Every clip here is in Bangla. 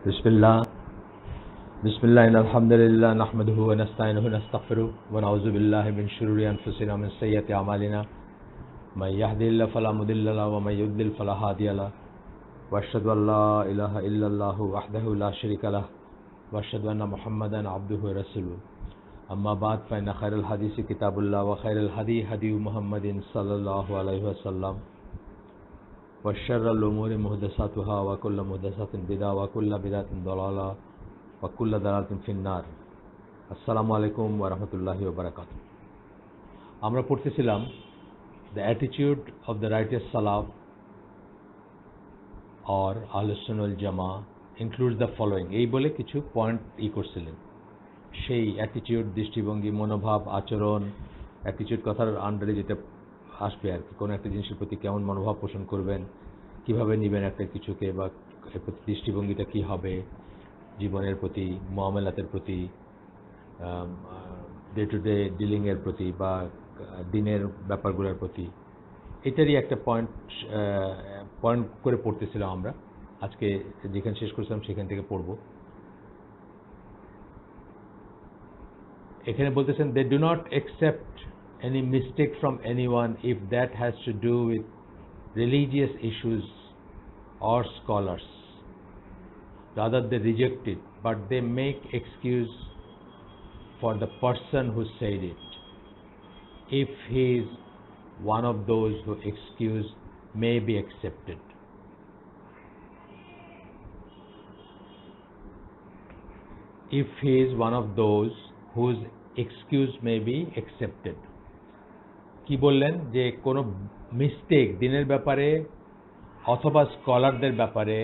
बिस्मिल्लाह बिस्मिल्लाह अल्हम्दुलिल्लाह नहमदुहु व नस्तईनुहु व नस्तगफिरुहु व नऊज़ु बिल्लाहि मिन शुरूरि अनफुसिना व मिन सय्यिआति अमालिना मन यहदिहिल्लाहु फला मुदिल्ल लहु व मन युद्लिल फला हादिय लहु व अशहदु अल्ला इलाहा इल्लल्लाहु वहदहु ला शरीका लहु व अशहदु अन्न मुहम्मदन अब्दुहु व रसूलुहु अम्मा बाद फ़इन्न खैरल हदीस किताबुल्लाह व खैरल हदी हदी मुहम्मदिन सल्लल्लाहु अलैहि वसल्लम व शर्रल उमूरि मुहदसातुहा व कुल्लु मुहदसातिन बिदअह व कुल्लु बिदअतिन दलाला व कुल्लु दलालातिन फिन्नार। अस्सलामु आलैकुम व रहमतुल्लाहि व बाराकातुहू। আমরা পড়তেছিলাম the attitude of the righteous salaf or Ahlus Sunnah wal Jamaa includes the following, এই বলে কিছু পয়েন্ট করছিলেন। সেই অ্যাটিটিউড, দৃষ্টিভঙ্গি, মনোভাব, আচরণ, অ্যাটিটিউড কথার আন্ডারে যেটা আসবে আর কি, কোনো একটা জিনিসের প্রতি কেমন মনোভাব পোষণ করবেন, কিভাবে নেবেন একটা কিছুকে, বা এর প্রতি দৃষ্টিভঙ্গিটা কি হবে, জীবনের প্রতি, মুআমালাতের প্রতি, ডে টু ডে ডিলিংয়ের প্রতি, বা দিনের ব্যাপারগুলোর প্রতি, এটারই একটা পয়েন্ট করে পড়তেছিলাম আমরা। আজকে যেখানে শেষ করেছিলাম সেখান থেকে পড়ব। এখানে বলতেছেন, they do not accept any mistake from anyone if that has to do with religious issues or scholars. Rather they reject it, but they make excuse for the person who said it, if he is one of those who excuse may be accepted. If he is one of those whose excuse may be accepted. কি বললেন, যে কোনো মিস্টেক দিনের ব্যাপারে অথবা স্কলারদের ব্যাপারে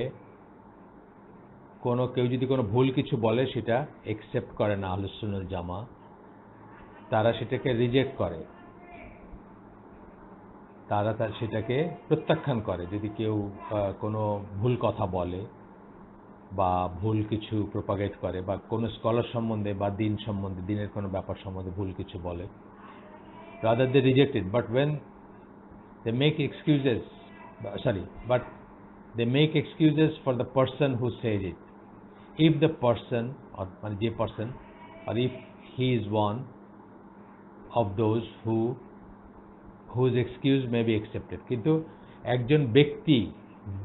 কোনো কেউ যদি কোনো ভুল কিছু বলে, সেটা একসেপ্ট করে না আহলুস সুন্নাহ ওয়াল জামা, তারা সেটাকে রিজেক্ট করে, তারা সেটাকে প্রত্যাখ্যান করে। যদি কেউ কোনো ভুল কথা বলে বা ভুল কিছু প্রপাগেট করে, বা কোনো স্কলার সম্বন্ধে বা দিন সম্বন্ধে, দিনের কোনো ব্যাপার সম্বন্ধে ভুল কিছু বলে, rather they reject it, but when they make excuses, but they make excuses for the person who said it, if the person or the person, or if he is one of those whose excuse may be accepted. কিন্তু একজন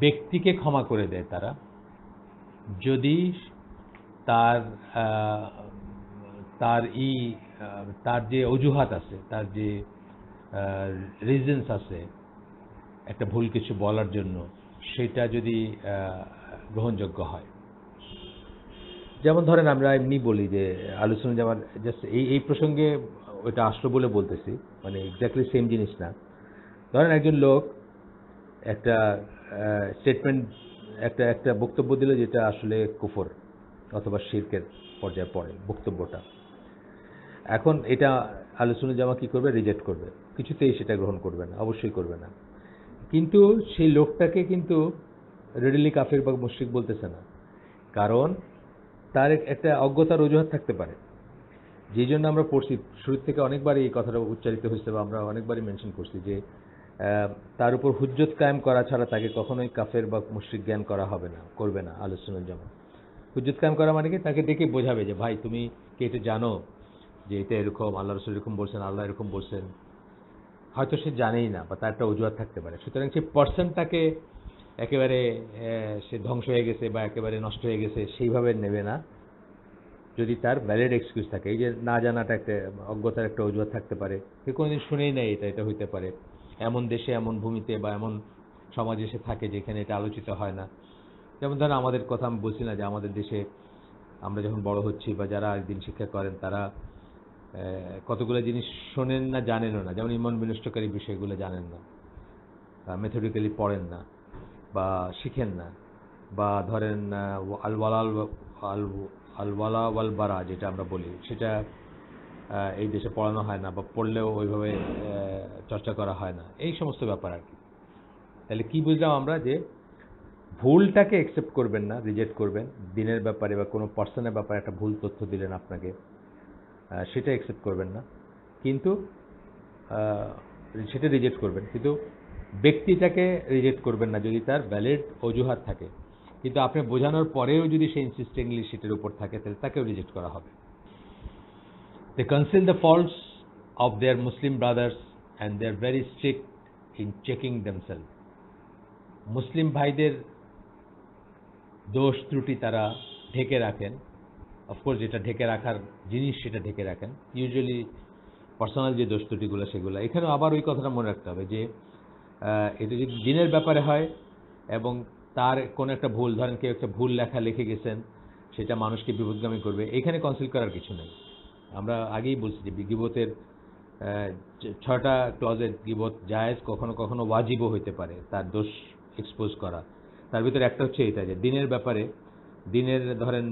ব্যক্তিকে ক্ষমা করে দেয় তারা, যদি তার যে অজুহাত আছে, তার যে রিজনস আছে একটা ভুল কিছু বলার জন্য, সেটা যদি গ্রহণযোগ্য হয়। যেমন ধরেন, আমরা এমনি বলি যে আলোচনা, যেমন জাস্ট এই প্রসঙ্গে ওইটা আসলো বলে বলতেছি, মানে এক্স্যাক্টলি সেম জিনিস না। ধরেন একজন লোক একটা স্টেটমেন্ট, একটা বক্তব্য দিল, যেটা আসলে কুফর অথবা শিরকের পর্যায়ে পড়ে বক্তব্যটা। এখন এটা আহলুস সুন্নাহ জামা কি করবে? রিজেক্ট করবে, কিছুতেই সেটা গ্রহণ করবে না, অবশ্যই করবে না। কিন্তু সেই লোকটাকে কিন্তু রেডিলি কাফির বা মুশরিক বলতেছে না, কারণ তার একটা অজ্ঞতার অজুহাত থাকতে পারে। যেই জন্য আমরা পড়ছি, শুরু থেকে অনেকবারই এই কথাটা উচ্চারিত হয়েছে, বা আমরা অনেকবারই মেনশন করছি, যে তার উপর হুজ্জত কায়েম করা ছাড়া তাকে কখনোই কাফের বা মুশরিক জ্ঞান করা হবে না, করবে না আহলুস সুন্নাহ জামা। হুজ্জত কায়েম করা মানে কি? তাকে ডেকে বোঝাবে যে, ভাই তুমি কি এটা জানো যে এটা এরকম, আল্লাহ রাসূল এরকম বলছেন, আল্লাহ এরকম বলছেন। হয়তো সে জানেই না, বা তার একটা অজুহাত থাকতে পারে। সুতরাং সেই পার্সনটাকে একেবারে সে ধ্বংস হয়ে গেছে বা একেবারে নষ্ট হয়ে গেছে সেইভাবে নেবে না, যদি তার ভ্যালিড এক্সকিউজ থাকে। এই যে না জানাটা একটা অজ্ঞতার একটা অজুহাত থাকতে পারে, সে কোনোদিন শুনেই নেই এটা হইতে পারে, এমন দেশে, এমন ভূমিতে বা এমন সমাজে সে থাকে যেখানে এটা আলোচিত হয় না। যেমন ধরেন আমাদের কথা আমি বলছি না, যে আমাদের দেশে আমরা যখন বড় হচ্ছি, বা যারা দিন শিক্ষা করেন, তারা কতগুলো জিনিস শোনেন না, জানেনও না। যেমন ইমান বিনষ্টকারী বিষয়গুলো জানেন না, মেথডিক্যালি পড়েন না বা শিখেন না। বা ধরেন আল ওয়ালা ওয়াল বারা যেটা আমরা বলি, সেটা এই দেশে পড়ানো হয় না, বা পড়লেও ওইভাবে চর্চা করা হয় না, এই সমস্ত ব্যাপার আর কি। তাহলে কি বুঝলাম আমরা? যে ভুলটাকে অ্যাকসেপ্ট করবেন না, রিজেক্ট করবেন। দিনের ব্যাপারে বা কোনো পার্সনের ব্যাপারে একটা ভুল তথ্য দিলেন আপনাকে, সেটা অ্যাকসেপ্ট করবেন না, কিন্তু সেটা রিজেক্ট করবেন, কিন্তু ব্যক্তিটাকে রিজেক্ট করবেন না যদি তার ভ্যালিড অজুহাত থাকে। কিন্তু আপনি বোঝানোর পরেও যদি সে ইনসিস্টেন্টলি সেটার উপর থাকে তাহলে তাকেও রিজেক্ট করা হবে। They conceal the faults of their Muslim brothers and they are very strict in checking themselves. মুসলিম ভাইদের দোষ ত্রুটি তারা ঢেকে রাখেন। অফকোর্স যেটা ঢেকে রাখার জিনিস সেটা ঢেকে রাখেন, ইউজুয়ালি পার্সোনাল যে দোষ ত্রুটিগুলো সেগুলো। এখানেও আবার ওই কথাটা মনে রাখতে হবে যে এটা যদি দিনের ব্যাপারে হয় এবং তার কোনো একটা ভুল, ধরেন কেউ একটা ভুল লেখা লিখে গেছেন, সেটা মানুষকে বিপদগামী করবে, এখানে কনসিল করার কিছু নেই। আমরা আগেই বলছি যে গীবতের 6টা ক্লজের গীবত জায়েজ, কখনো কখনো ওয়াজিবও হইতে পারে তার দোষ এক্সপোজ করা। তার ভিতরে একটা হচ্ছে এটা যে দিনের ব্যাপারে, দিনের ধরেন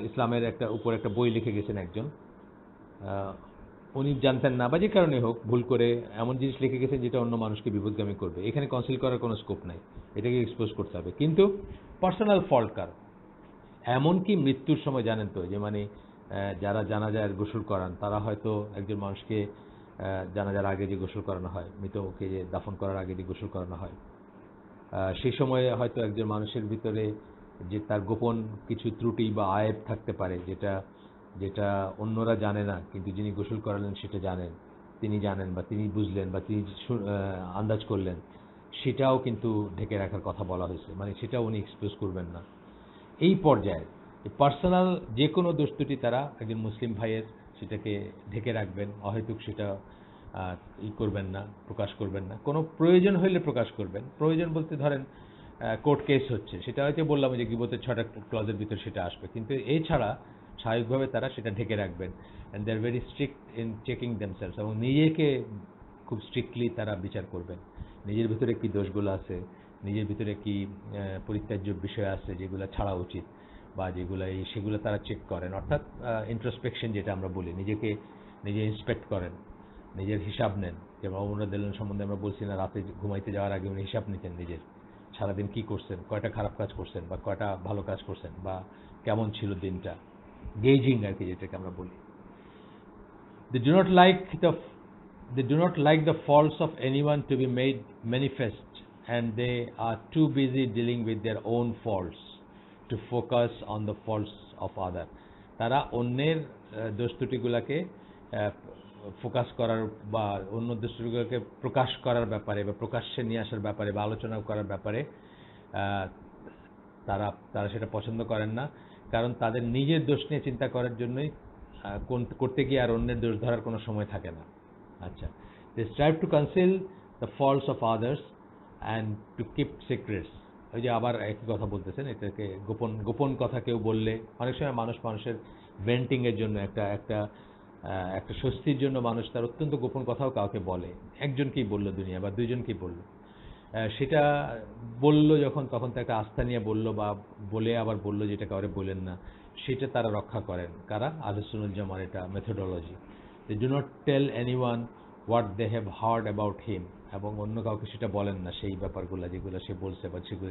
ইসলামের উপর একটা বই লিখে গেছেন একজন, উনি জানতেন না বা যে কারণে হোক ভুল করে এমন জিনিস লিখে গেছেন যেটা অন্য মানুষকে বিপদগামী করবে, এখানে কনসিল করার কোনো স্কোপ নাই, এটাকে এক্সপোজ করতে হবে। কিন্তু পার্সোনাল ফল্ট কার, এমনকি মৃত্যুর সময় জানেন তো যে মানে যারা জানাজার গোসল করান তারা হয়তো একজন মানুষকে জানাজার আগে যে গোসল করানো হয়, মৃতকে যে দাফন করার আগে যে গোসল করানো হয়, সেই সময়ে হয়তো একজন মানুষের ভিতরে যে তার গোপন কিছু ত্রুটি বা আয়েব থাকতে পারে, যেটা যেটা অন্যরা জানে না, কিন্তু যিনি গোসল করালেন সেটা জানেন, তিনি জানেন বা তিনি বুঝলেন বা তিনি আন্দাজ করলেন, সেটাও কিন্তু ঢেকে রাখার কথা বলা হয়েছে, মানে সেটাও উনি এক্সপ্রেস করবেন না। এই পর্যায়ে পার্সোনাল যে কোনো দোষত্রুটি তারা একজন মুসলিম ভাইয়ের সেটাকে ঢেকে রাখবেন, অহেতুক সেটা করবেন না, প্রকাশ করবেন না। কোনো প্রয়োজন হইলে প্রকাশ করবেন। প্রয়োজন বলতে ধরেন কোর্ট কেস হচ্ছে, সেটা হয়তো বললাম যে গীবতের 6টা ক্লজের ভিতর সেটা আসবে, কিন্তু এছাড়া স্বাভাবিকভাবে তারা সেটা ঢেকে রাখবেন। And they are very strict in checking themselves, এবং নিজেকে খুব স্ট্রিক্টলি তারা বিচার করবেন, নিজের ভিতরে কি দোষগুলো আছে, নিজের ভিতরে কি পরিত্যাজ্য বিষয় আছে যেগুলো ছাড়া উচিত বা যেগুলো সেগুলো তারা চেক করেন। অর্থাৎ ইন্ট্রোস্পেকশন যেটা আমরা বলি, নিজেকে নিজে ইন্সপেক্ট করেন, নিজের হিসাব নেন। যেমন ওমর রাদিয়াল্লাহু আনহু সম্বন্ধে আমরা বলছি না, রাতে ঘুমাইতে যাওয়ার আগে উনি হিসাব নিতেন নিজের, সারাদিন কি করছেন, কয়টা খারাপ কাজ করছেন বা কয়টা ভালো কাজ করছেন বা কেমন ছিল দিনটা, গেজিং আর কি যেটাকে আমরা বলি। They do not like the faults of anyone to be made manifest, and they are too busy dealing with their own faults to focus on the faults of other. তারা অন্যের দোষ ত্রুটিগুলোকে ফোকাস করার বা অন্য দোষ ত্রুটিগুলোকে প্রকাশ করার ব্যাপারে বা প্রকাশ্যে নিয়ে আসার ব্যাপারে বা আলোচনা করার ব্যাপারে তারা সেটা পছন্দ করেন না, কারণ তাদের নিজের দোষ নিয়ে চিন্তা করার জন্যই করতে গিয়ে আর অন্যের দোষ ধরার কোনো সময় থাকে না। আচ্ছা, they strive to conceal the faults of others and to keep secrets. ওই যে আবার একই কথা বলতেছেন, এটাকে গোপন কথা কেউ বললে, অনেক সময় মানুষের ভেন্টিং এর জন্য একটা স্বস্তির জন্য মানুষ তার অত্যন্ত গোপন কথাও কাউকে বলে, একজনকেই বলল দুনিয়া বা দুইজনকেই বলল, সেটা বললো যখন তখন তাকে আস্থা নিয়ে বলল বা বলে আবার বলল যেটা কাউরে বলেন না, সেটা তারা রক্ষা করেন। কারা? আহলে সুন্নাত ওয়াল জামার এটা methodology. They do not tell anyone what they have heard about him, এবং অন্য কাউকে সেটা বলেন না, সেই ব্যাপারগুলো যেগুলো সে বলছে বা সেগুলো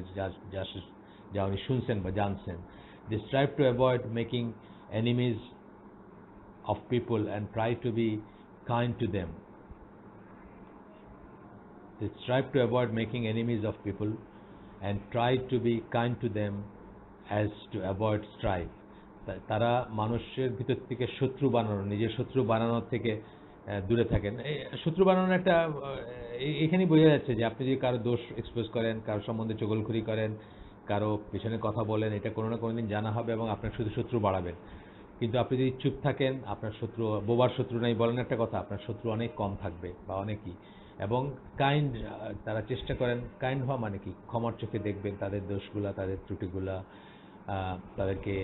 যা উনি শুনছেন বা জানছেন। They strive to avoid making enemies of people and try to be kind to them. They strive to avoid making enemies of people and try to be kind to them as to avoid strife. তারা মানুষের ভিতর থেকে শত্রু বানানো, নিজের শত্রু বানানোর থেকে দূরে থাকেন। শত্রু বানানোর একটা এখানেই বোঝা যাচ্ছে যে আপনি যদি কারো দোষ এক্সপোজ করেন, কারো সম্বন্ধে চগলখড়ি করেন, কারো পেছনে কথা বলেন, এটা কোনো না কোনো দিন জানা হবে এবং আপনার শুধু শত্রু বাড়াবেন। কিন্তু আপনি যদি চুপ থাকেন, আপনার শত্রু, বোবার শত্রু নাই বলেন একটা কথা, আপনার শত্রু অনেক কম থাকবে বা অনেকই। এবং কাইন্ড, তারা চেষ্টা করেন কাইন্ড হওয়া, মানে কি ক্ষমার চোখে দেখবেন তাদের দোষগুলা, তাদের ত্রুটিগুলা। তাদেরকে,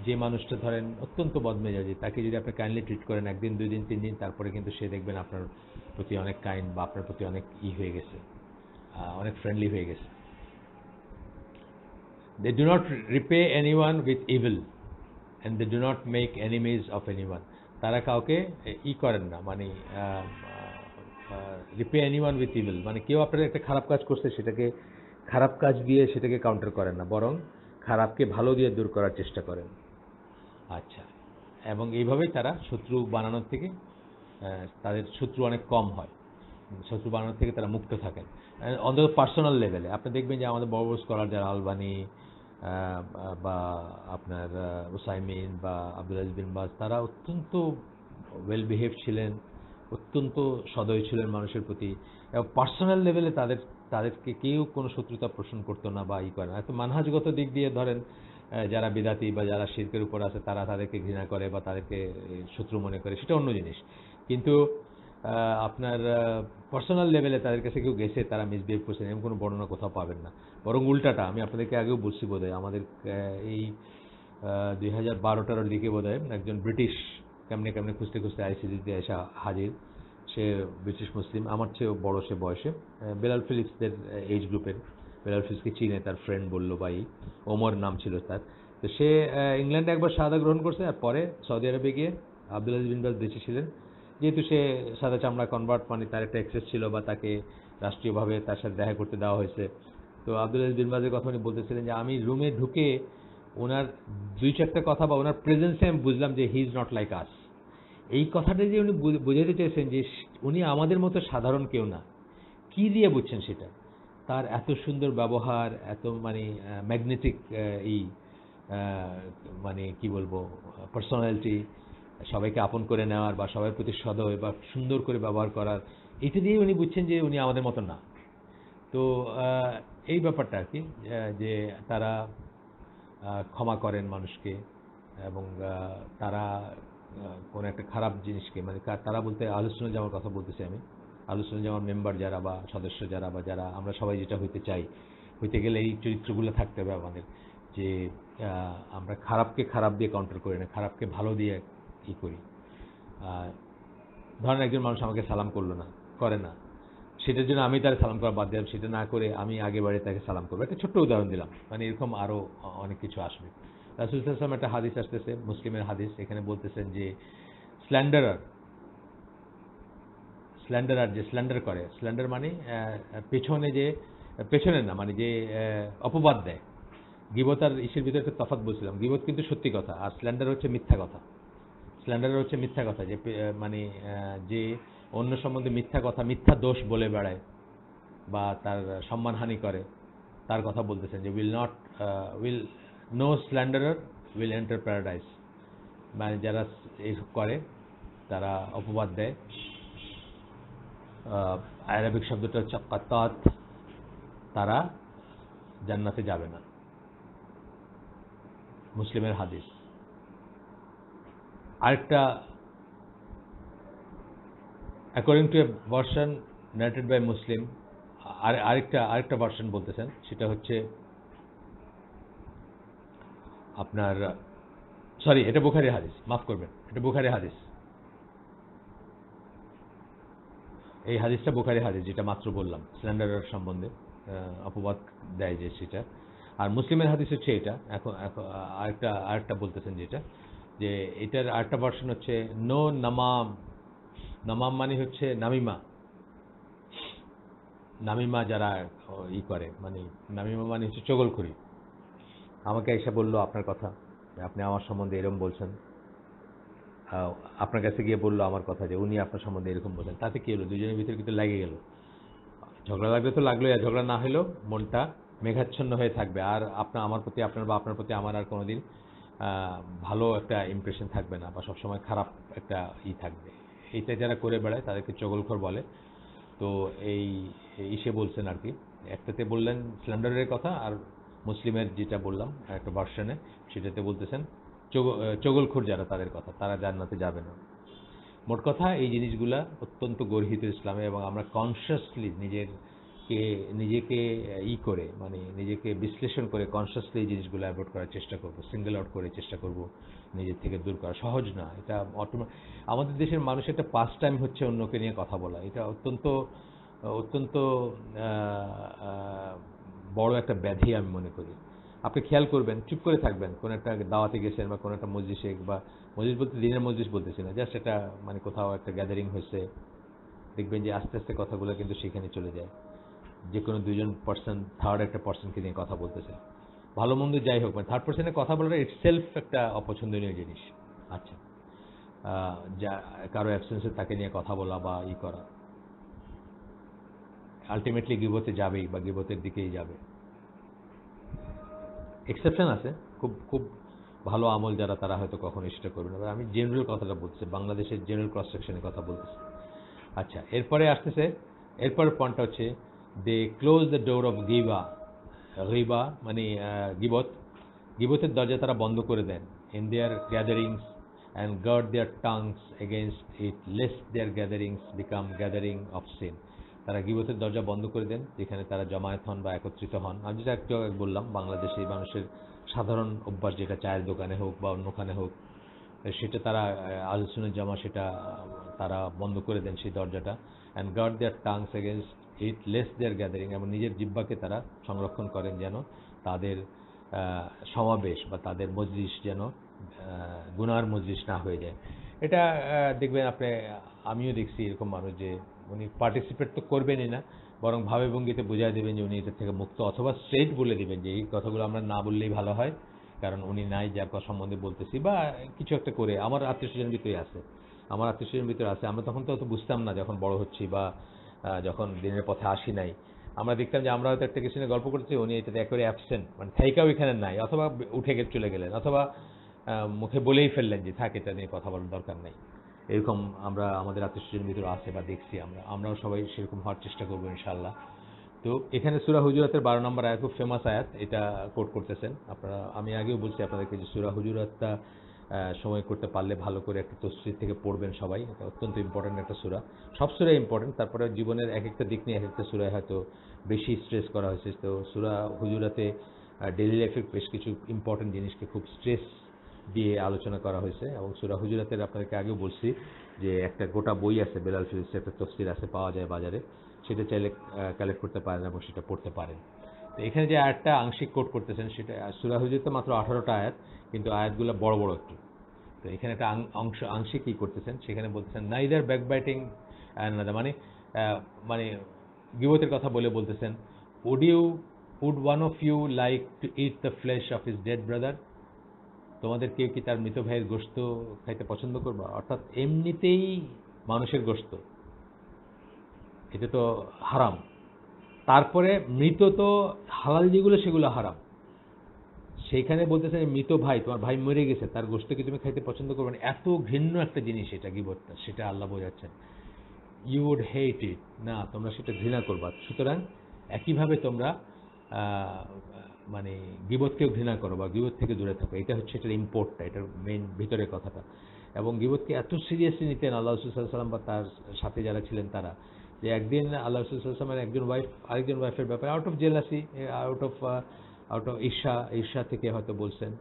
যে মানুষটা ধরেন অত্যন্ত বদমেজাজি, তাকে যদি আপনি কাইন্ডলি ট্রিট করেন 1 দিন 2 দিন 3 দিন, তারপরে কিন্তু সে দেখবেন আপনার প্রতি অনেক কাইন্ড বা আপনার প্রতি অনেক হয়ে গেছে, অনেক ফ্রেন্ডলি হয়ে গেছে। They do not repay anyone with evil and they do not make enemies of anyone. তারা কাউকে করেন না, মানে রিপে এনিওয়ান উইথ ইভিল, মানে কেউ আপনার একটা খারাপ কাজ করছে সেটাকে খারাপ কাজ দিয়ে সেটাকে কাউন্টার করেন না, বরং খারাপকে ভালো দিয়ে দূর করার চেষ্টা করেন। আচ্ছা, এবং এইভাবেই তারা শত্রু বানানোর থেকে তাদের শত্রু অনেক কম হয়, শত্রু বানানোর থেকে তারা মুক্ত থাকেন। অন্তত পার্সোনাল লেভেলে আপনি দেখবেন যে আমাদের বড় বড় স্কলার যারা, আলবানি, বা আপনার উসাইমিন বা আব্দুল আজিজ বিন বাজ, তারা অত্যন্ত ওয়েল বিহেভ ছিলেন, অত্যন্ত সদয় ছিলেন মানুষের প্রতি, এবং পার্সোনাল লেভেলে তাদেরকে কেউ কোনো শত্রুতা পোষণ করতো না বা করে না। তো মানহাজগত দিক দিয়ে ধরেন যারা বিদাতি বা যারা শিরকের উপর আছে তারা তাদেরকে ঘৃণা করে বা তাদেরকে শত্রু মনে করে, সেটা অন্য জিনিস। কিন্তু আপনার পার্সোনাল লেভেলে তাদের কাছে কেউ গেছে, তারা মিসবিহেভ করছেন, এমন কোনো বর্ণনা কোথাও পাবেন না। বরং উল্টাটা, আমি আপনাদেরকে আগেও বলছি বোধহয়, আমাদের এই 2012-13 দিকে বোধহয় একজন ব্রিটিশ কেমনে কেমনে খুঁজতে খুঁজতে আইসিসিতে এসে হাজির। সে ব্রিটিশ মুসলিম, আমার চেয়েও বড় সে বয়সে, বেলাল ফিলিপসদের এজ গ্রুপের। বেলাল ফিলিপসকে চিনে, তার ফ্রেন্ড বলল, ভাই ওমর নাম ছিল তার। তো সে ইংল্যান্ডে একবার শাহাদা গ্রহণ করছে, আর পরে সৌদি আরবে গিয়ে আব্দুল আজিজ বিন বাজ দেশে ছিলেন। যেহেতু সে সাদা চামড়া কনভার্ট, মানে তার একটা অ্যাক্সেস ছিল বা তাকে রাষ্ট্রীয়ভাবে তার সাথে দেখা করতে দেওয়া হয়েছে। তো আব্দুল আজিজ বিন বাজের কথা উনি বলতেছিলেন যে আমি রুমে ঢুকে ওনার 2-4টা কথা বা ওনার প্রেজেন্সে আমি বুঝলাম যে হি ইজ নট লাইক আস। এই কথাটা যে উনি বোঝাতে চেয়েছেন যে উনি আমাদের মতো সাধারণ কেউ না। কি দিয়ে বুঝছেন সেটা? তার এত সুন্দর ব্যবহার, এত মানে ম্যাগনেটিক এই মানে কি বলবো, পার্সোনালিটি, সবাইকে আপন করে নেওয়ার বা সবার প্রতি সদয় বা সুন্দর করে ব্যবহার করার, এটা দিয়ে উনি বুঝছেন যে উনি আমাদের মতো না। তো এই ব্যাপারটা আর কি, যে তারা ক্ষমা করেন মানুষকে, এবং তারা কোনো একটা খারাপ জিনিসকে, মানে তারা বলতে আহলে সুন্নাত জামার কথা বলতেছি আমি, আহলে সুন্নাত জামার মেম্বার যারা বা সদস্য যারা বা যারা আমরা সবাই যেটা হইতে চাই, হইতে গেলে এই চরিত্রগুলো থাকতে হবে আমাদের, যে আমরা খারাপকে খারাপ দিয়ে কাউন্টার করি না, খারাপকে ভালো দিয়ে করি। ধরেন একজন মানুষ আমাকে সালাম করলো না, করে না, সেটার জন্য আমি তার সালাম করা বাদ দিলাম, সেটা না করে আমি আগে বাড়ি তাকে সালাম করবো। একটা ছোট্ট উদাহরণ দিলাম, মানে এরকম আরও অনেক কিছু আসবে। রাসূল সাল্লাল্লাহু আলাইহি ওয়াসাল্লাম একটা হাদিস আসতেছে, মুসলিমের হাদিস, এখানে বলতেছেন যে স্ল্যান্ডারার, যে স্ল্যান্ডার করে, স্ল্যান্ডার মানে পেছনে যে, পেছনে না মানে যে অপবাদ দেয়। গীবত আর ইসের ভিতরে একটা তফাৎ বলছিলাম, গীবত কিন্তু সত্যি কথা, আর স্ল্যান্ডার হচ্ছে মিথ্যা কথা। স্ল্যান্ডার হচ্ছে মিথ্যা কথা, যে মানে যে অন্য সম্বন্ধে মিথ্যা কথা, মিথ্যা দোষ বলে বেড়ায় বা তার সম্মানহানি করে, তার কথা বলতেছেন যে will no slanderer will enter paradise. মানে যারা এইসব করে, তারা অপবাদ দেয়, আরবিক শব্দটা হচ্ছে কাত্তাত, তারা জান্নাতে যাবে না। মুসলিমের হাদিস। আরেকটা, according to a version narrated by Muslim, আরেকটা ভার্সন বলতেছেন, সেটা হচ্ছে আপনার, সরি এটা বুখারী হাদিস, মাফ করবেন, এটা বুখারী হাদিস। এই হাদিসটা বুখারী হাদিস, যেটা মাত্র বললাম স্ল্যান্ডারের সম্বন্ধে অপবাদ দেয় যে সেটা। আর মুসলিমের হাদিস হচ্ছে এটা। এখন আরেকটা বলতেছেন যেটা, যে এটার আরেকটা ভার্সন হচ্ছে নো নামাম। নামাম মানে হচ্ছে নামিমা। নামিমা যারা করে, মানে নামিমা মানে হচ্ছে চগলখড়ি। আমাকে এসে বললো আপনার কথা, আপনি আমার সম্বন্ধে এরকম বলছেন, আপনার কাছে গিয়ে বললো আমার কথা যে উনি আপনার সম্বন্ধে এরকম বললেন, তাতে কি হলো? দুজনের ভিতরে কিন্তু লেগে গেল। ঝগড়া লাগলে তো লাগলোই, আর ঝগড়া না হলেও মনটা মেঘাচ্ছন্ন হয়ে থাকবে, আর আমার প্রতি আপনার বা আপনার প্রতি আমার আর কোনোদিন ভালো একটা ইমপ্রেশন থাকবে না, বা সবসময় খারাপ একটা থাকবে। এইটা যারা করে বেড়ায় তাদেরকে চগলখড় বলে। তো এই ইসে বলছেন আর কি, একটাতে বললেন স্ল্যান্ডারের কথা, আর মুসলিমের যেটা বললাম একটা ভার্সনে, সেটাতে বলতেছেন চগলখড় যারা, তাদের কথা, তারা জান্নাতে যাবে না। মোট কথা এই জিনিসগুলা অত্যন্ত গর্হিত ইসলামে, এবং আমরা কনসিয়াসলি নিজেকে করে, মানে নিজেকে বিশ্লেষণ করে কনসিয়াসলি এই জিনিসগুলো অ্যাভয়েড করার চেষ্টা করব, সিঙ্গেল আউট করে চেষ্টা করব নিজের থেকে দূর করা। সহজ না এটা। আমাদের দেশের মানুষের একটা পাস টাইম হচ্ছে অন্যকে নিয়ে কথা বলা, এটা অত্যন্ত অত্যন্ত বড় একটা ব্যাধি আমি মনে করি। আপনি খেয়াল করবেন, চুপ করে থাকবেন, কোনো একটা দাওয়াতে গেছেন বা কোনো একটা মজলিসে, বা মজলিস বলতে দিনের মজলিস বলতেছি না, জাস্ট একটা মানে কোথাও একটা গ্যাদারিং হয়েছে, দেখবেন যে আস্তে আস্তে কথাগুলো কিন্তু সেখানে চলে যায়, যে কোনো দুজন পার্সন থার্ড একটা পার্সনকে নিয়ে কথা বলতেছে, ভালো মন্দ যাই হোক, মানে থার্ড পার্সনের কথা বলাটা ইটসেলফ একটা অপছন্দনীয় জিনিস। আচ্ছা, যা কারো অ্যাবসেন্সে তাকে নিয়ে কথা বলা বা করা, আলটিমেটলি গিবতে যাবেই বা গিবতের দিকেই যাবে। এক্সেপশন আছে, খুব খুব ভালো আমল যারা তারা হয়তো কখনো সেটা করবে না, আমি জেনারেল কথাটা বলছি, বাংলাদেশের জেনারেল ক্রস সেকশনের কথা বলতেছি। আচ্ছা, এরপরে আসতেছে, এরপরের পয়েন্টটা হচ্ছে they close the door of গিবা মানে গিবত, গিবতের দরজা তারা বন্ধ করে দেন। In their gatherings and guard their tongues against it lest their gatherings become gathering of sin. তারা গিবতের দরজা বন্ধ করে দেন যেখানে তারা জমায়েত হন বা একত্রিত হন। আমি যেটা একটু আগে বললাম, বাংলাদেশি মানুষের সাধারণ অভ্যাস, যেটা চায়ের দোকানে হোক বা অন্যখানে হোক, সেটা তারা আলোচনার জামা সেটা তারা বন্ধ করে দেন সেই দরজাটা। And guard their tongues against it lest their gathering, এবং নিজের জিহ্বাকে তারা সংরক্ষণ করেন যেন তাদের সমাবেশ বা তাদের মজলিস যেন গুনার মজলিস না হয়ে যায়। এটা দেখবেন আপনি, আমিও দেখছি এরকম মানুষ যে উনি পার্টিসিপেট তো করবেনই না, বরং ভাবে ভঙ্গিতে বোঝাই দেবেন যে উনি এটার থেকে মুক্ত, অথবা স্ট্রেট বলে দিবেন যে এই কথাগুলো আমরা না বললেই ভালো হয়, কারণ উনি নাই যার কথা সম্বন্ধে বলতেছি, বা কিছু একটা করে। আমার আত্মীয় স্বজনের ভিতরে আছে, আমরা তখন তো অত বুঝতাম না যখন বড় হচ্ছি বা যখন দিনের পথে আসি নাই। আমরা দেখতাম যে আমরা হয়তো একটা কিছু নিয়ে গল্প করছি, উনি এটাতে একেবারে অ্যাবসেন্ট, মানে থাইকাও এখানে নাই, অথবা উঠে চলে গেলেন, অথবা মুখে বলেই ফেললেন যে থাক, এটা নিয়ে কথা বলার দরকার নেই। এরকম আমরা আমাদের আত্মীয় স্বজনের ভিতরে আছে বা দেখছি, আমরাও সবাই সেরকম হওয়ার চেষ্টা করবো ইনশাআল্লাহ। তো এখানে সূরা হুজুরাতের 12 নম্বর আয়াত, খুব ফেমাস আয়াত, এটা কোট করতেছেন আপনারা। আমি আগেও বলছি আপনাদেরকে যে সূরা হুজুরাতটা সময় করতে পারলে ভালো করে একটা তফসির থেকে পড়বেন সবাই, এটা অত্যন্ত ইম্পর্টেন্ট একটা সূরা। সব সূরাই ইম্পর্টেন্ট, তারপরে জীবনের এক একটা দিক নিয়ে এক একটা সূরায় হয়তো বেশি স্ট্রেস করা হয়েছে। তো সূরা হুজুরাতে ডেইলি লাইফের বেশ কিছু ইম্পর্টেন্ট জিনিসকে খুব স্ট্রেস দিয়ে আলোচনা করা হয়েছে। এবং সূরা হুজুরাতের আপনাদেরকে আগেও বলছি যে একটা গোটা বই আছে, বেলাল ফিরোজের একটা তফসির আছে, পাওয়া যায় বাজারে, সেটা চাইলে কালেক্ট করতে পারেন এবং সেটা পড়তে পারেন। তো এখানে যে আয়াতটা আংশিক কোট করতেছেন, সেটা সূরা হুজুরাতে মাত্র 18টা আয়াত, কিন্তু আয়াতগুলো বড় বড় একটু। তো এখানে একটা অংশ আংশিক কি করতেছেন, সেখানে বলতেছেন নাইদার ব্যাকবাইটিং, মানে মানে গীবতের কথা বলতেছেন, would one of you like to eat the flesh of his dead brother, তোমাদের কেউ কি তার মৃত ভাইয়ের গোশত খাইতে পছন্দ করবা? অর্থাৎ এমনিতেই মানুষের গোশত এটা তো হারাম, তারপরে মৃত তো হালাল যেগুলো সেগুলো হারাম। সেইখানে বলতেছেন মৃত ভাই, তোমার ভাই মরে গেছে, তার গোশত কি তুমি খাইতে পছন্দ করবে না? এত ঘৃণ্য একটা জিনিস এটা গীবতটা, সেটা আল্লাহ বোঝাচ্ছেন। ইউ উড হেট ইট, না তোমরা সেটা ঘৃণা করবা। সুতরাং একইভাবে তোমরা মানে গীবতকেও ঘৃণা করো বা গীবত থেকে দূরে থাকো। এটা হচ্ছে এটার ইম্পোর্টটা, এটার মেইন ভিতরের কথাটা। এবং গীবতকে এত সিরিয়াসলি নিতেন আল্লাহ রাসূল সাল্লাল্লাহু আলাইহি ওয়াসাল্লাম বা তার সাথে যারা ছিলেন তারা, যে একদিন আল্লাহ রাসূল সাল্লাল্লাহু আলাইহি ওয়াসাল্লামের একজন ওয়াইফ আরেকজন ওয়াইফের ব্যাপারে out of jealousy, out of ঈর্ষা থেকে হয়তো বলছেন,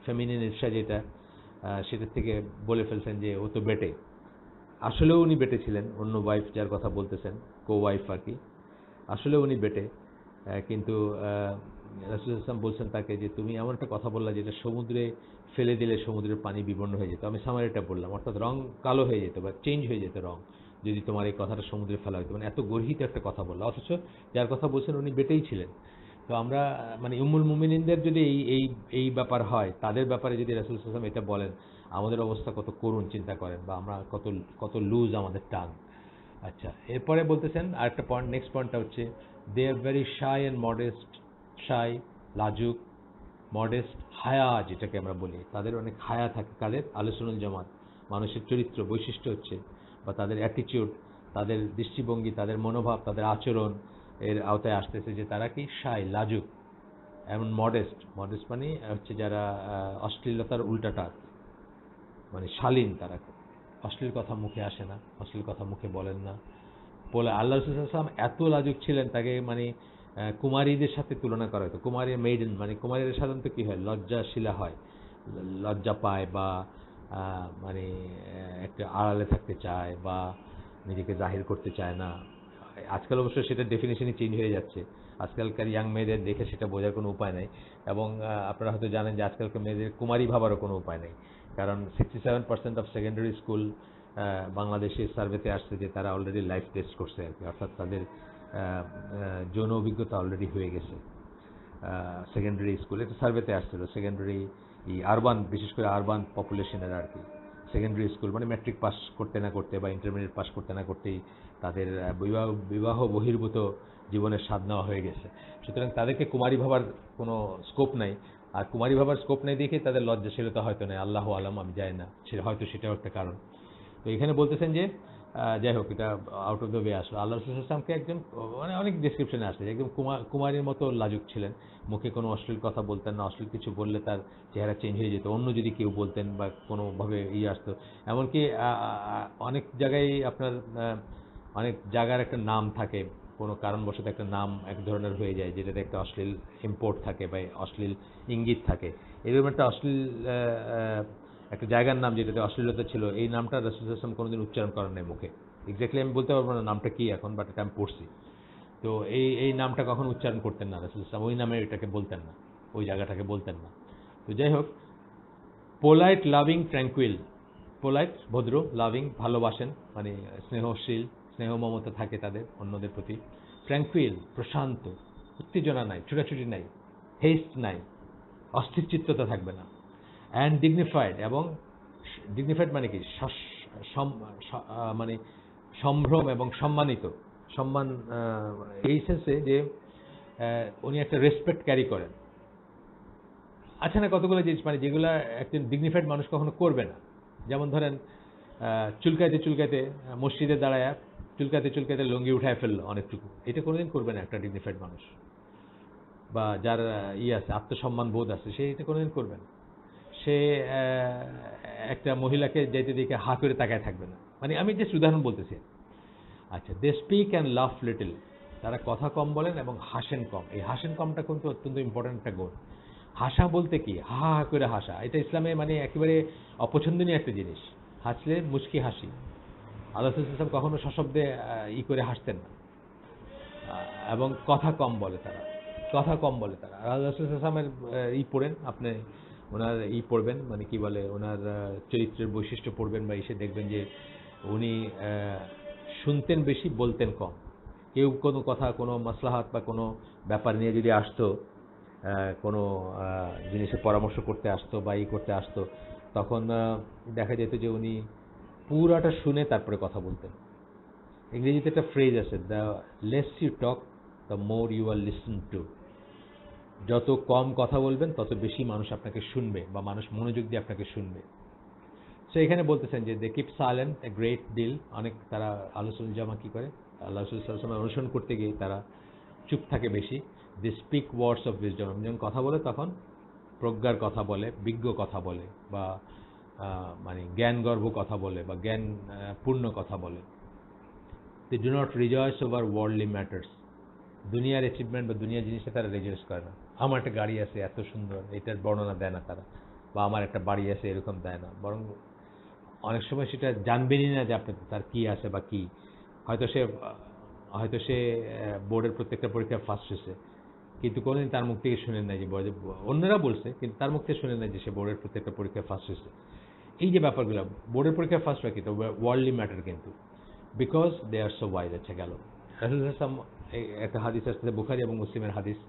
ফেমিনিন ঈর্ষা যেটা, সেটার থেকে বলে ফেলছেন যে ও তো বেটে। আসলেও উনি বেটে ছিলেন, অন্য ওয়াইফ যার কথা বলতেছেন, কো ওয়াইফ আর কি, আসলেও উনি বেটে। কিন্তু রাসূল ইসলাম বলছেন তাকে যে তুমি এমন একটা কথা বললা যেটা সমুদ্রে ফেলে দিলে সমুদ্রের পানি বিবর্ণ হয়ে যেত। আমি সামারিটা বললাম, অর্থাৎ রং কালো হয়ে যেত বা চেঞ্জ হয়ে যেত রং, যদি তোমার এই কথাটা সমুদ্রে ফেলা হতো। মানে এত গর্হিত একটা কথা বললা, অথচ যার কথা বলছেন উনি বেটেই ছিলেন। তো আমরা মানে উম্মুল মুমিনিনদের যদি এই এই এই ব্যাপার হয়, তাদের ব্যাপারে যদি রাসূল সাল্লাল্লাহু আলাইহি ওয়াসাল্লাম এটা বলেন, আমাদের অবস্থা কত করুণ চিন্তা করেন, বা আমরা কত কত লুজ আমাদের টান। আচ্ছা, এরপরে বলতেছেন আরেকটা পয়েন্ট, নেক্সট পয়েন্টটা হচ্ছে they are very shy and modest, shy, লাজুক, মডেস্ট, হায়া যেটাকে আমরা বলি, তাদের অনেক হায়া থাকে। কাদের? আলোচনাল জামাত। মানুষের চরিত্র বৈশিষ্ট্য হচ্ছে, বা তাদের অ্যাটিটিউড, তাদের দৃষ্টিভঙ্গি, তাদের মনোভাব, তাদের আচরণ এর আওতায় আসতেছে যে তারা কি শাই, লাজুক, এমন মডেস্ট। মডেস্ট মানে হচ্ছে যারা অশ্লীলতার উল্টাটা, মানে শালীন, তারা অশ্লীল কথা মুখে আসে না, অশ্লীল কথা মুখে বলেন না বলে। আল্লাহ রাসূল সাল্লাল্লাহু আলাইহি ওয়াসাল্লাম এত লাজুক ছিলেন, তাকে মানে কুমারীদের সাথে তুলনা করা হতো। কুমারী মেইডেন, মানে কুমারীরা সাধারণত কি হয়, লজ্জাশীলা হয়, লজ্জা পায়, বা মানে একটা আড়ালে থাকতে চায়, বা নিজেকে জাহির করতে চায় না। আজকাল অবশ্য সেটা ডেফিনেশনই চেঞ্জ হয়ে যাচ্ছে, আজকালকার ইয়াং মেয়েদের দেখে সেটা বোঝার কোনো উপায় নেই। এবং আপনারা হয়তো জানেন যে আজকালকার মেয়েদের কুমারী ভাবারও কোনো উপায় নেই, কারণ 67% অফ সেকেন্ডারি স্কুল বাংলাদেশের সার্ভেতে আসছে যে তারা অলরেডি লাইফ টেস্ট করছে আর কি, অর্থাৎ তাদের যৌন অভিজ্ঞতা অলরেডি হয়ে গেছে সেকেন্ডারি স্কুলে। একটা সার্ভেতে আসছিল সেকেন্ডারি আরবান, বিশেষ করে আরবান পপুলেশনের আর কি, সেকেন্ডারি স্কুল মানে ম্যাট্রিক পাস করতে না করতে বা ইন্টারমিডিয়েট পাস করতে না করতেই তাদের বিবাহ বহির্ভূত জীবনের স্বাদ নেওয়া হয়ে গেছে। সুতরাং তাদেরকে কুমারী ভাবার কোনো স্কোপ নাই, আর কুমারী ভাবার স্কোপ নেই দেখে তাদের লজ্জাশীলতা হয়তো নেই, আল্লাহ আলম, আমি জানি না, হয়তো সেটাও একটা কারণ। তো এখানে বলতেছেন যে যাই হোক, এটা আউট অফ দ্য ওয়ে আসলো। আল্লাহ রসুল ইসলামকে একজন, মানে অনেক ডিসক্রিপশনে আসছে একদম কুমারীর মতো লাজুক ছিলেন, মুখে কোনো অশ্লীল কথা বলতেন না, অশ্লীল কিছু বললে তার চেহারা চেঞ্জ হয়ে যেত, অন্য যদি কেউ বলতেন বা কোনোভাবে আসতো। এমনকি অনেক জায়গায় আপনার অনেক জায়গার একটা নাম থাকে, কোনো কারণবশত একটা নাম এক ধরনের হয়ে যায় যেটাতে একটা অশ্লীল ইম্পোর্ট থাকে বা অশ্লীল ইঙ্গিত থাকে। এরকম একটা অশ্লীল একটা জায়গার নাম যেটাতে অশ্লীলতা ছিল, এই নামটা রাসূলুল্লাহ সাল্লাল্লাহু আলাইহি ওয়াসাল্লাম কোনোদিন উচ্চারণ করেন নাই মুখে। এক্স্যাক্টলি আমি বলতে পারবো না নামটা কি এখন, বাট এটা আমি পড়ছি। তো এই নামটা কখন উচ্চারণ করতেন না রাসূলুল্লাহ সাল্লাল্লাহু আলাইহি ওয়াসাল্লাম, ওই নামে এটাকে বলতেন না, ওই জায়গাটাকে বলতেন না। তো যাই হোক, পোলাইট, লাভিং, ট্র্যাঙ্কুইল। পোলাইট ভদ্র, লাভিং ভালোবাসেন, মানে স্নেহশীল, স্নেহ মমতা থাকে তাদের অন্যদের প্রতি। ট্র্যাঙ্কুইল প্রশান্ত, উত্তেজনা নাই, ছুটাছুটি নাই, হেস্ট নাই, অস্থির চিত্ততা থাকবে না। অ্যান্ড ডিগনিফাইড, এবং ডিগনিফাইড মানে কি মানে সম্ভ্রম এবং সম্মানিত, সম্মান এই সেন্সে যে উনি একটা রেসপেক্ট ক্যারি করেন। আচ্ছা না, কতগুলো জিনিস মানে যেগুলো একজন ডিগনিফাইড মানুষ কখনো করবে না। যেমন ধরেন চুলকাইতে চুলকাইতে মসজিদে দাঁড়ায় চুলকাইতে চুলকাইতে লুঙ্গি উঠায় ফেললো অনেকটুকু, এটা কোনোদিন করবে না একটা ডিগনিফাইড মানুষ, বা যার আছে আত্মসম্মান বোধ আছে, সে এটা কোনোদিন করবে না। সে একটা মহিলাকে যেতে দেখে হা করে তাকায় থাকবে না, মানে আমি জাস্ট উদাহরণ বলতেছি। আচ্ছা, দে স্পিক অ্যান্ড লাফ লিটল, তারা কথা কম বলেন এবং হাসেন কম। এই হাসেন কমটা কিন্তু অত্যন্ত ইম্পর্টেন্ট একটা গুণ। হাসা বলতে কি, হা হা করে হাসা, এটা ইসলামে মানে একেবারে অপছন্দনীয় একটা জিনিস। হাসলে মুচকি হাসি। আল্লাহ রাসূল সাল্লাল্লাহু আলাইহি ওয়াসাল্লাম কখনো সশব্দে করে হাসতেন না, এবং কথা কম বলে তারা, কথা কম বলে তারা। আল্লাহ রাসূল সাল্লাল্লাহু আলাইহি ওয়াসাল্লামের পড়েন আপনি, ওনার পড়বেন, মানে কি বলে, ওনার চরিত্রের বৈশিষ্ট্য পড়বেন বা এসে দেখবেন যে উনি শুনতেন বেশি, বলতেন কম। কেউ কোনো কথা, কোনো মাসলাহাত বা কোনো ব্যাপার নিয়ে যদি আসতো, কোনো জিনিসের পরামর্শ করতে আসতো বা করতে আসতো, তখন দেখা যেত যে উনি পুরাটা শুনে তারপরে কথা বলতেন। ইংরেজিতে একটা ফ্রেজ আছে, the less you talk the more you are listen to. যত কম কথা বলবেন তত বেশি মানুষ আপনাকে শুনবে বা মানুষ মনোযোগ দিয়ে আপনাকে শুনবে। সো এখানে বলতেছেন যে they keep silent a great deal, অনেক তারা আলোচনা জামা কি করে, আল্লাহ রাসূল সাল্লাল্লাহু আলাইহি ওয়াসাল্লাম অনুসরণ করতে গিয়ে তারা চুপ থাকে বেশি। They speak words of wisdom, যখন কথা বলে তখন প্রজ্ঞার কথা বলে, বিজ্ঞ কথা বলে, বা মানে জ্ঞানগর্ভ কথা বলে বা জ্ঞান পূর্ণ কথা বলে। They do not rejoice over worldly matters, দুনিয়ার অ্যাচিভমেন্ট বা দুনিয়ার জিনিসে তারা রিজয়েস করে না। আমার একটা গাড়ি আছে এত সুন্দর, এটার বর্ণনা দেয় না তারা, বা আমার একটা বাড়ি আছে এরকম দেয় না, বরং অনেক সময় সেটা জানবেনই না যে আপনার তার কি আছে বা কি। হয়তো সে বোর্ডের প্রত্যেকটা পরীক্ষায় ফার্স্ট হয়েছে, কিন্তু কোনোদিন তার মুখ থেকে শুনেন নাই যে অন্যরা বলছে, কিন্তু তার মুখ থেকে শুনেন নাই যে সে বোর্ডের প্রত্যেকটা পরীক্ষায় ফার্স্ট হয়েছে। এই যে ব্যাপারগুলো, বোর্ডের পরীক্ষায় ফার্স্ট হয় কিন্তু ওয়ার্ল্ডলি ম্যাটার, কিন্তু because they are so wise. আচ্ছা গেল, রাসূল সাল্লাল্লাহু আলাইহি ওয়াসাল্লাম একটা হাদিস আসছে, বুখারী এবং মুসলিমের হাদিস,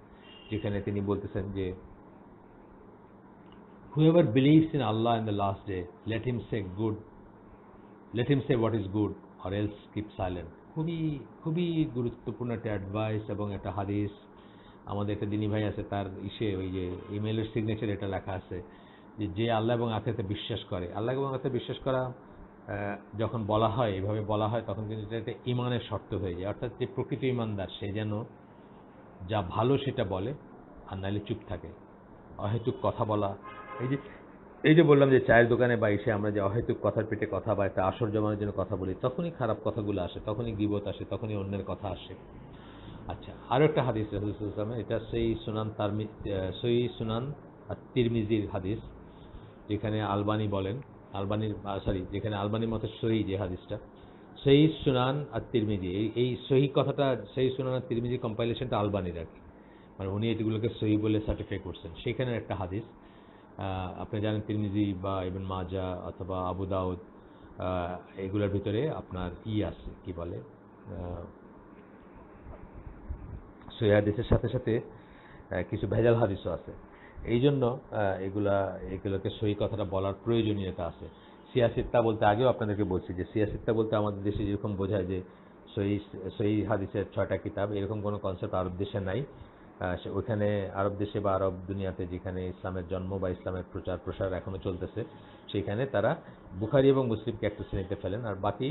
যেখানে তিনি বলতেছেন যে whoever believes in Allah in the last day, let him say what is good or else keep silent. খুবই খুবই গুরুত্বপূর্ণ একটা অ্যাডভাইস এবং একটা হাদিস। আমাদের একটা দিনী ভাই আছে, তার ওই যে ইমেইলের সিগনেচার এটা লেখা আছে যে যে আল্লাহ এবং আখিরাতে বিশ্বাস করে, আল্লাহ এবং আখিরাতে বিশ্বাস করা যখন বলা হয়, এভাবে বলা হয়, তখন কিন্তু এটা একটা ইমানের শর্ত হয়ে যায়। অর্থাৎ যে প্রকৃত ইমানদার সে যেন যা ভালো সেটা বলে, আর নাহলে চুপ থাকে। অহেতুক কথা বলা, এই যে বললাম যে চায়ের দোকানে বা এসে আমরা যে অহেতুক কথার পেটে কথা বা একটা আসর জমানোর জন্য কথা বলি, তখনই খারাপ কথাগুলো আসে, তখনই গীবত আসে, তখনই অন্যের কথা আসে। আচ্ছা, আরও একটা হাদিস রাসূল সাল্লাল্লাহু আলাইহি ওয়াসাল্লামের, এটা সহিহ সুনান আত-তিরমিজির হাদিস, যেখানে যেখানে আলবানির মতো সহিহ যে হাদিসটা, সহিহ সুনান আত-তিরমিজি, এই সহিহ কথাটা, সহিহ সুনান আত-তিরমিজি কম্পাইলেশনটা আলবানির আর কি, মানে উনি এগুলোকে সহিহ বলে সার্টিফাই করছেন। সেখানে একটা হাদিস, আপনি জানেন তিরমিজি বা ইবনে মাজাহ অথবা আবু দাউদ, এগুলোর ভিতরে আপনার আছে, কি বলে, সহিহ হাদিসের সাথে সাথে কিছু ভেজাল হাদিসও আছে। এই জন্য এগুলোকে সহিহ কথাটা বলার প্রয়োজনীয়তা আছে। সিয়াসিত্তা বলতে আগেও আপনাদেরকে বলছি যে সিয়াসিত্তা বলতে আমাদের দেশে যেরকম বোঝায় যে সহিহ হাদিসের 6টা কিতাব, এরকম কোনো কনসেপ্ট আরব দেশে নাই। ওইখানে আরব দেশে বা আরব দুনিয়াতে যেখানে ইসলামের জন্ম বা ইসলামের প্রচার প্রসার এখনো চলতেছে, সেখানে তারা বুখারী এবং মুসলিমকে একটা শ্রেণীতে ফেলেন, আর বাকি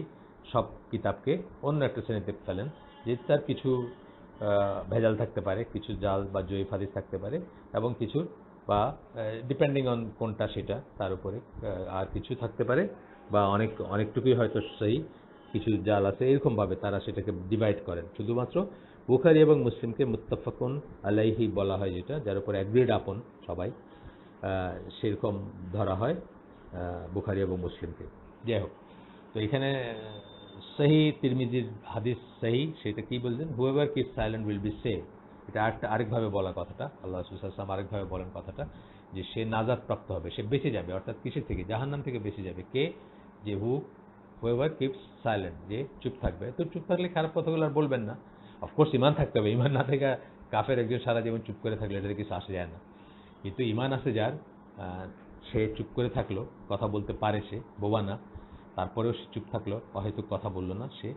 সব কিতাবকে অন্য একটা শ্রেণীতে ফেলেন, যে তার কিছু ভেজাল থাকতে পারে, কিছু জাল বা জয়ীফ হাদিস থাকতে পারে, এবং কিছু বা ডিপেন্ডিং অন কোনটা সেটা তার উপরে আর কিছু থাকতে পারে, বা অনেকটুকুই হয়তো সেই কিছু জাল আছে, এরকমভাবে তারা সেটাকে ডিভাইড করেন। শুধুমাত্র বুখারী এবং মুসলিমকে মুত্তাফাকুন আলাইহি বলা হয়, যেটা যার উপর অ্যাগ্রিড আপন সবাই, সেরকম ধরা হয় বুখারী এবং মুসলিমকে। যাই হোক, তো এখানে সহি তিরমিজির হাদিস সহি, সেটা কি বলছেন, whoever keep silent will be save. এটা আরেকভাবে বলা কথাটা, আল্লাহ রাসূল সাল্লাল্লাহু আলাইহি ওয়াসাল্লাম আরেকভাবে বলেন কথাটা, যে সে নাজাত প্রাপ্ত হবে, সে বেঁচে যাবে। অর্থাৎ কিসের থেকে? জাহান্নাম থেকে বেঁচে যাবে। কে? যে হুয়েভার কিপস সাইলেন্ট, যে চুপ থাকবে। তো চুপ থাকলে খারাপ কথাগুলো আর বলবেন না। অফকোর্স ইমান থাকতে হবে, ইমান না থেকে কাফের একজন সারা জীবন চুপ করে থাকলে এটাতে কিছু আসে যায় না। কিন্তু ইমান আছে যার, সে চুপ করে থাকলো, কথা বলতে পারে, সে বোবা না, তারপরেও সে চুপ থাকলো, অহেতুক কথা বললো না, সে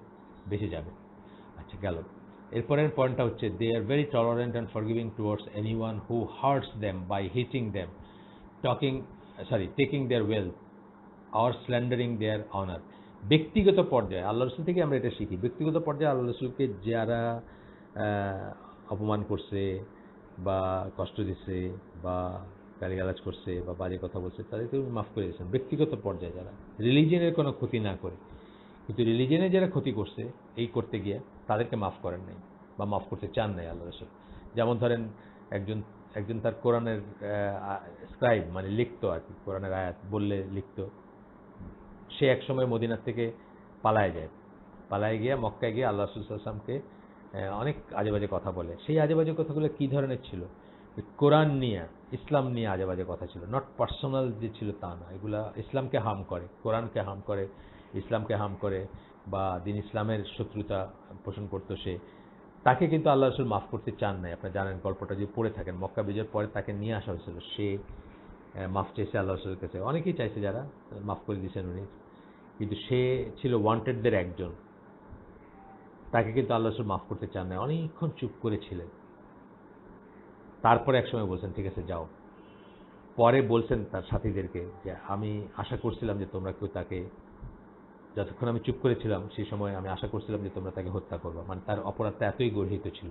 বেঁচে যাবে। আচ্ছা, গেল। এরপরের পয়েন্টটা হচ্ছে, they are very tolerant and forgiving towards anyone who hurts them by hitting them, taking their wealth or slandering their honour. ব্যক্তিগত পর্যায়ে আল্লাহ রসুল থেকে আমরা এটা শিখি। ব্যক্তিগত পর্যায়ে আল্লাহ রসুলকে যারা অপমান করছে বা কষ্ট দিচ্ছে বা গালিগালাজ করছে বা বাজে কথা বলছে, তাদেরকে মাফ করে দিয়েছেন। ব্যক্তিগত পর্যায়ে যারা রিলিজিয়নের কোনো ক্ষতি না করে, কিন্তু রিলিজিয়নে যারা ক্ষতি করছে এই করতে গিয়ে, তাদেরকে মাফ করেন নাই বা মাফ করতে চান নাই আল্লাহ রসুল। যেমন ধরেন, একজন একজন তার কোরআনের স্ক্রাইব, মানে লিখতো আর কি, কোরআনের আয়াত বললে লিখতো, সে একসময় মদিনার থেকে পালায় যায়। পালায় গিয়ে মক্কায় গিয়ে আল্লাহ রাসূল সাল্লাল্লাহু আলাইহি ওয়াসাল্লামকে অনেক আজেবাজে কথা বলে। সেই আজেবাজে কথাগুলো কি ধরনের ছিল? কোরআন নিয়ে, ইসলাম নিয়ে আজেবাজে কথা ছিল, নট পার্সোনাল যে ছিল তা না। এগুলা ইসলামকে হার্ম করে, কোরআনকে হার্ম করে, ইসলামকে হার্ম করে, বা দিন ইসলামের শত্রুতা পোষণ করতো সে। তাকে কিন্তু আল্লাহ রাসূল মাফ করতে চান নাই। আপনারা জানেন গল্পটা, যে পড়ে থাকেন, মক্কা বিজয়ের পরে তাকে নিয়ে আসা হয়েছিল, সে মাফ চাইছে আল্লাহ রাসূলের কাছে। অনেকেই চাইছে, যারা মাফ করে দিয়েছেন উনি, কিন্তু সে ছিল ওয়ান্টেডদের একজন। তাকে কিন্তু আল্লাহ রাসূল মাফ করতে চান না, অনেকক্ষণ চুপ করেছিলেন। তারপরে একসময় বলছেন, ঠিক আছে যাও। পরে বলছেন তার সাথীদেরকে, যে আমি আশা করছিলাম যে তোমরা কেউ তাকে, যতক্ষণ আমি চুপ করেছিলাম সেই সময় আমি আশা করছিলাম যে তোমরা তাকে হত্যা করবে। মানে তার অপরাধটা এতই গর্হিত ছিল।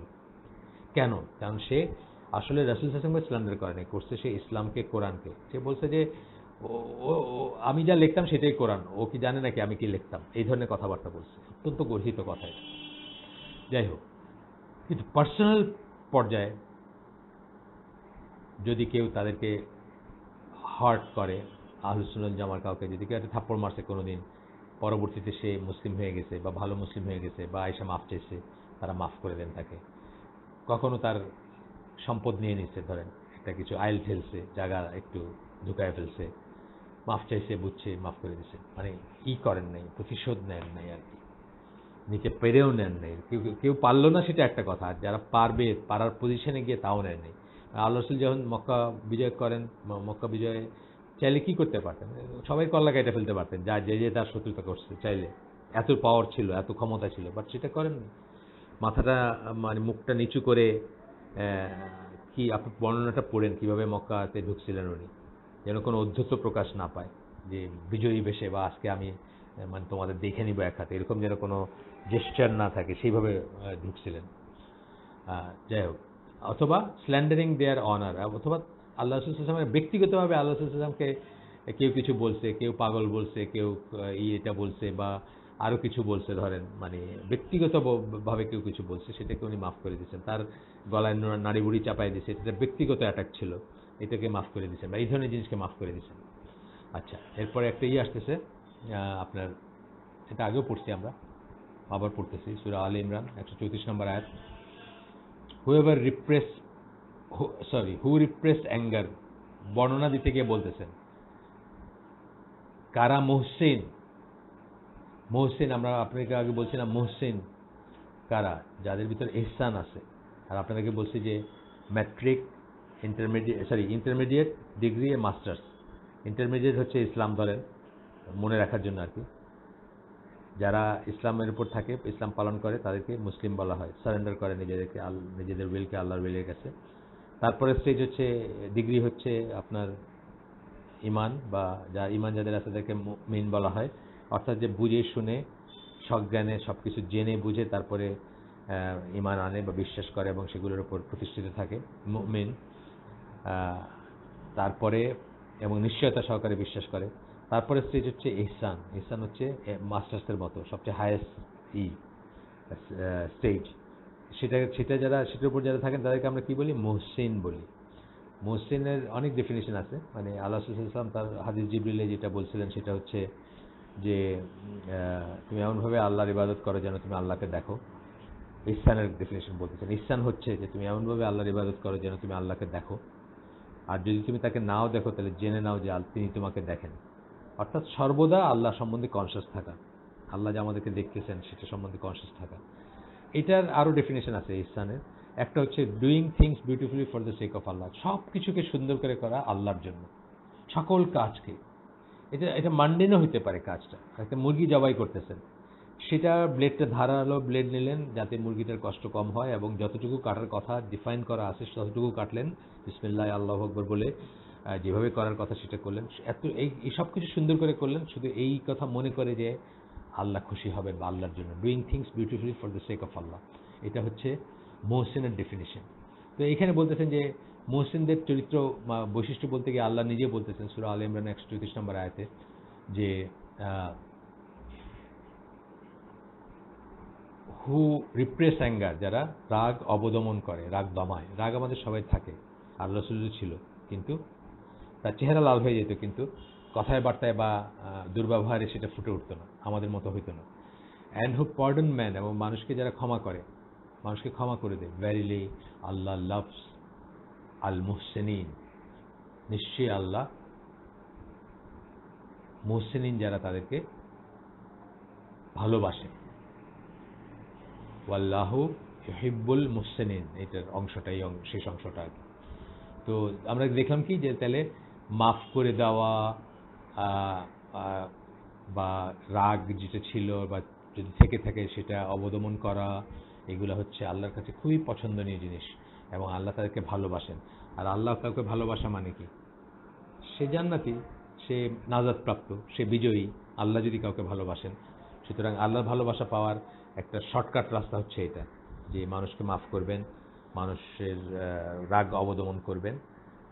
কেন? কারণ সে আসলে রাসূল সাল্লাল্লাহু আলাইহি ওয়াসাল্লামকে স্ল্যান্ডার করেনি, করছে সে ইসলামকে, কোরআনকে। সে বলছে যে আমি যা লিখতাম সেটাই কোরআন, ও কি জানে নাকি আমি কি লিখতাম, এই ধরনের কথাবার্তা বলছে। অত্যন্ত গর্হিত কথা এটা। যাই হোক, কিন্তু পার্সোনাল পর্যায়ে যদি কেউ তাদেরকে হার্ট করে, আহলুস সুন্নাহ জামার কাউকে যদি কেউ একটা থাপ্পড় মারছে কোনোদিন, পরবর্তীতে সে মুসলিম হয়ে গেছে বা ভালো মুসলিম হয়ে গেছে বা আয়েশা মাফ চাইছে, তারা মাফ করে দেন তাকে। কখনো তার সম্পদ নিয়ে নিচ্ছে, ধরেন একটা কিছু আইল ঠেলছে, জায়গা একটু ঢুকায় ফেলছে, মাফ চাইছে, বুঝছে, মাফ করে দিছে। মানে ই করেন নাই, প্রতিশোধ নেন নাই আর কি, নিচে পেরেও নেন নাই। কেউ কেউ পারলো না সেটা একটা কথা, আর যারা পারবে, পারার পজিশনে গিয়ে তাও নেন নাই। আল্লাহ রাসূল যখন মক্কা বিজয় করেন, মক্কা বিজয়ে চাইলে কি করতে পারতেন? সবাই কল্লা কেটে ফেলতে পারতেন, যা যে যে তার শত্রুতা করছে, চাইলে। এত পাওয়ার ছিল, এত ক্ষমতা ছিল, বাট সেটা করেননি। মাথাটা, মানে মুখটা নিচু করে, কি আপনি বর্ণনাটা পড়েন কিভাবে মক্কাতে ঢুকছিলেন উনি, যেন কোনো ঔদ্ধত্য প্রকাশ না পায়, যে বিজয়ী বেশে বা আজকে আমি মানে তোমাদের দেখে নিব এক হাতে, এরকম যেন কোনো জেস্চার না থাকে, সেইভাবে ঢুকছিলেন। যাই হোক, অথবা স্ল্যান্ডারিং দেয়ার অনার, অথবা আল্লাহ রাসূল সাল্লাল্লাহু আলাইহি ওয়াসাল্লাম ব্যক্তিগতভাবে আল্লাহ রাসূল সাল্লাল্লাহু আলাইহি ওয়াসাল্লামকে কেউ কিছু বলছে, কেউ পাগল বলছে, কেউ এটা বলছে বা আরও কিছু বলছে, ধরেন মানে ব্যক্তিগতভাবে কেউ কিছু বলছে, সেটাকে উনি মাফ করে দিয়েছেন। তার গলায় নাড়ি বুড়ি চাপাই দিয়েছে, এটা ব্যক্তিগত অ্যাটাক ছিল, এটাকে মাফ করে দিয়েছেন, বা এই ধরনের জিনিসকে মাফ করে দিয়েছেন। আচ্ছা, এরপরে একটা আসতেছে, আপনার, এটা আগেও পড়ছি আমরা, আবার পড়তেছি, সূরা আলে ইমরান 134 নম্বর আয়াত। হুয়েভার রিপ্রেস হু রিপ্রেস অ্যাঙ্গার, বর্ণনা দিতে গিয়ে বলতেছেন কারা মুহসিন। মুহসিন, আমরা আপনাকে আগে বলছিলাম মুহসিন কারা, যাদের ভিতরে ইহসান আছে। আর আপনাদেরকে বলছি যে ম্যাট্রিক, ইন্টারমিডিয়েট ডিগ্রি এ মাস্টার্স। ইন্টারমিডিয়েট হচ্ছে ইসলাম, ধরেন মনে রাখার জন্য আর কি। যারা ইসলামের উপর থাকে, ইসলাম পালন করে, তাদেরকে মুসলিম বলা হয়, সারেন্ডার করে নিজেদেরকে, নিজেদের উইলকে আল্লাহর উইলের কাছে। তারপরে স্টেজ হচ্ছে, ডিগ্রি হচ্ছে আপনার ইমান, বা যা ইমান যাদের আছে তাদেরকে মুমিন বলা হয়, অর্থাৎ যে বুঝে শুনে সজ্ঞানে সব কিছু জেনে বুঝে তারপরে ইমান আনে বা বিশ্বাস করে এবং সেগুলোর উপর প্রতিষ্ঠিত থাকে, মুমিন। তারপরে এবং নিশ্চয়তা সহকারে বিশ্বাস করে। তারপরে স্টেজ হচ্ছে ইহসান। ইহসান হচ্ছে মাস্টার্সের মতো সবচেয়ে হায়েস্ট স্টেজ। সেটার উপর যারা থাকেন তাদেরকে আমরা কি বলি? মুহসিন বলি। মুহসিনের অনেক ডেফিনেশন আছে, মানে আল্লাহ রাসূল সাল্লাল্লাহু আলাইহি ওয়াসাল্লাম তার হাদিস জিবরিলে যেটা বলছিলেন সেটা হচ্ছে যে তুমি এমনভাবে আল্লাহর ইবাদত করো যেন তুমি আল্লাহকে দেখো। ইহসানের ডেফিনেশন বলতেছেন। ইহসান হচ্ছে যে তুমি এমনভাবে আল্লাহর ইবাদত করো যেন তুমি আল্লাহকে দেখো, আর যদি তুমি তাকে নাও দেখো তাহলে জেনে নাও যে তিনি তোমাকে দেখেন। অর্থাৎ সর্বদা আল্লাহ সম্বন্ধে কনসিয়াস থাকা, আল্লাহ যে আমাদেরকে দেখতেছেন সেটা সম্বন্ধে কনসিয়াস থাকা। এটার আরও ডেফিনেশন আছে ইহসানের। একটা হচ্ছে doing things beautifully for the sake of আল্লাহ, সব কিছুকে সুন্দর করে করা আল্লাহর জন্য, সকল কাজকে। এটা এটা মান্ডেনও হতে পারে কাজটা, একটা মুরগি জবাই করতেছেন, সেটা ব্লেডটা ধারালো ব্লেড নিলেন যাতে মুরগিটার কষ্ট কম হয়, এবং যতটুকু কাটার কথা ডিফাইন করা আছে ততটুকু কাটলেন বিসমিল্লাহ আল্লাহু আকবার বলে, যেভাবে করার কথা সেটা করলেন। এত এই সব কিছু সুন্দর করে করলেন শুধু এই কথা মনে করে যে আল্লাহ খুশি হবেন বা আল্লাহর জন্য, doing things beautifully for the sake of আল্লাহ। এটা হচ্ছে মুহসিনের ডেফিনিশন। তো এখানে বলতেছেন যে মুহসিনদের চরিত্র বৈশিষ্ট্য বলতে গিয়ে আল্লাহ নিজে বলতেছেন সূরা আলে ইমরান 134 নম্বর আয়াতে যে হু রিপ্রেস অ্যাঙ্গার, যারা রাগ অবদমন করে, রাগ দমায়। রাগ আমাদের সবাই থাকে, আল্লাহ রাসূলের ছিল, কিন্তু তার চেহারা লাল হয়ে যেত, কিন্তু কথায় বার্তায় বা দুর্ব্যবহারে সেটা ফুটে উঠতো না, আমাদের মতো হইতো না। অ্যান্ড হু পার্ডন ম্যান, এবং মানুষকে যারা ক্ষমা করে, মানুষকে ক্ষমা করে দেয়। ভ্যারিলি আল্লাহ লাভস আল মুহসিনিন, নিশ্চয়ই আল্লাহ মুহসিনিন যারা তাদেরকে ভালোবাসে। ওয়াল্লাহু ইউহিব্বুল মুহসিনিন, এটার অংশটাই শেষ অংশটা আর কি। তো আমরা দেখলাম কি যে তাহলে মাফ করে দেওয়া বা রাগ যেটা ছিল বা যদি থেকে থাকে সেটা অবদমন করা, এগুলো হচ্ছে আল্লাহর কাছে খুবই পছন্দনীয় জিনিস, এবং আল্লাহ তাদেরকে ভালোবাসেন। আর আল্লাহ কাউকে ভালোবাসা মানে কি? সে জান্নাতি, সে নাজাতপ্রাপ্ত, সে বিজয়ী, আল্লাহ যদি কাউকে ভালোবাসেন। সুতরাং আল্লাহর ভালোবাসা পাওয়ার একটা শর্টকাট রাস্তা হচ্ছে এটা, যে মানুষকে মাফ করবেন, মানুষের রাগ অবদমন করবেন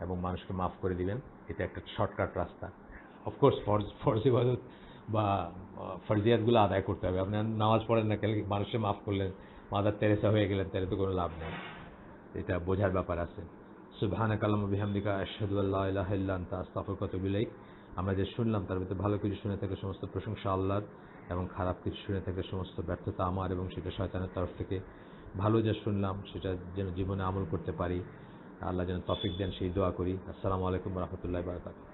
এবং মানুষকে মাফ করে দিবেন। এটা একটা শর্টকাট রাস্তা। অফকোর্স ফরজ ইবাদত বা ফরজিয়াতগুলো আদায় করতে হবে। আপনি নামাজ পড়েন না, কালকে মানুষকে মাফ করলেন, মাদার তেরেসা হয়ে গেলেন, তাহলে তো কোনো লাভ নেই। এটা বোঝার ব্যাপার আছে। সুবহানাকা আল্লাহুম্মা বিহামদিকা আশহাদু আল্লা ইলাহা ইল্লা আনতা আস্তাগফিরুকা ওয়া আতুবু ইলাইক। আমরা যে শুনলাম তার ভিতরে ভালো কিছু শুনে থাকলে সমস্ত প্রশংসা আল্লাহর, এবং খারাপ কিছু শুনে থাকলে সমস্ত ব্যর্থতা আমার, এবং সেটা শয়তানের তরফ থেকে। ভালো যা শুনলাম সেটা যেন জীবনে আমল করতে পারি, আল্লাহ যেন তৌফিক দেন সেই দোয়া করি। আসসালামু আলাইকুম ওয়া রাহমাতুল্লাহি ওয়া বারাকাতুহু।